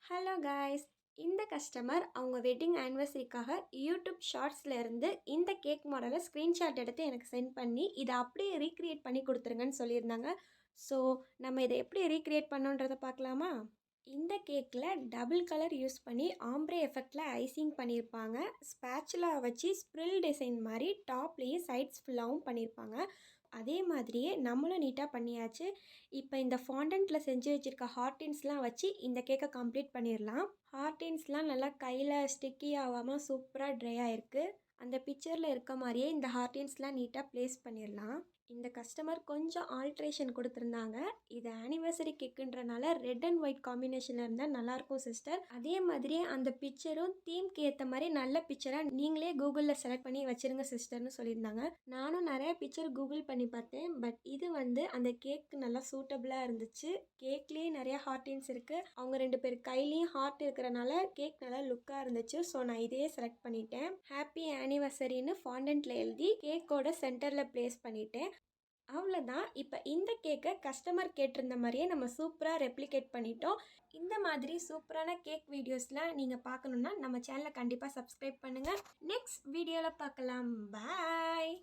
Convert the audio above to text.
Hello guys. இந்த customer அவங்க wedding ஆனிவர்சரிக்காக YouTube ஷார்ட்ஸில் இருந்து இந்த கேக் மாடலை ஸ்க்ரீன்ஷாட் எடுத்து எனக்கு சென்ட் பண்ணி இதை அப்படியே ரீக்ரியேட் பண்ணி கொடுத்துருங்கன்னு சொல்லியிருந்தாங்க. ஸோ நம்ம இதை எப்படி ரீக்ரியேட் பண்ணோன்றதை பார்க்கலாமா? இந்த கேக்கில் டபுள் கலர் யூஸ் பண்ணி ஆம்ப்ரே எஃபெக்டில் ஐசிங் பண்ணியிருப்பாங்க. ஸ்பேச்சுலா வச்சு ஸ்ப்ரில் டிசைன் மாதிரி டாப்லேயும் சைட்ஸ் ஃபுல்லாகவும் பண்ணியிருப்பாங்க. அதே மாதிரியே நம்மளும் நீட்டாக பண்ணியாச்சு. இப்போ இந்த ஃபாண்டன்ட்டில் செஞ்சு வச்சுருக்க ஹார்டின்ஸ்லாம் வச்சு இந்த கேக்கை கம்ப்ளீட் பண்ணிடலாம். ஹார்டின்ஸ்லாம் நல்லா கையில் ஸ்டிக்கி ஆகாமல் சூப்பராக ட்ரை ஆகிருக்கு. அந்த பிக்சரில் இருக்க மாதிரியே இந்த ஹார்டின்ஸ்லாம் நீட்டாக ப்ளேஸ் பண்ணிடலாம். இந்த கஸ்டமர் கொஞ்சம் ஆல்ட்ரேஷன் கொடுத்துருந்தாங்க. இது ஆனிவர்சரி கேக்குன்றனால ரெட் அண்ட் ஒயிட் காம்பினேஷனில் இருந்தால் நல்லாயிருக்கும் சிஸ்டர். அதே மாதிரியே அந்த பிக்சரும் தீம்க்கு ஏற்ற மாதிரி நல்ல பிக்சராக நீங்களே கூகுளில் செலக்ட் பண்ணி வச்சுருங்க சிஸ்டர்னு சொல்லியிருந்தாங்க. நானும் நிறைய பிக்சர் கூகுள் பண்ணி பார்த்தேன். பட் இது அந்த கேக்கு நல்லா சூட்டபுளாக இருந்துச்சு. கேக்லேயே நிறைய ஹார்டின்ஸ் இருக்குது. அவங்க 2 பேர் கையிலையும் ஹார்ட் இருக்கிறனால கேக் நல்லா லுக்காக இருந்துச்சு. ஸோ நான் இதையே செலக்ட் பண்ணிட்டேன். ஹாப்பி ஆனிவர்சரின்னு ஃபாண்டன்ட்டில் எழுதி கேக்கோட சென்டரில் ப்ளேஸ் பண்ணிட்டேன். அவ்வளோதான். இப்போ இந்த கேக்கை கஸ்டமர் கேட்டிருந்த மாதிரியே நம்ம சூப்பராக ரெப்ளிகேட் பண்ணிட்டோம். இந்த மாதிரி சூப்பரான கேக் வீடியோஸ்லாம் நீங்கள் பார்க்கணுன்னா நம்ம சேனலை கண்டிப்பாக சப்ஸ்கிரைப் பண்ணுங்கள். நெக்ஸ்ட் வீடியோவில் பார்க்கலாம். பாய்.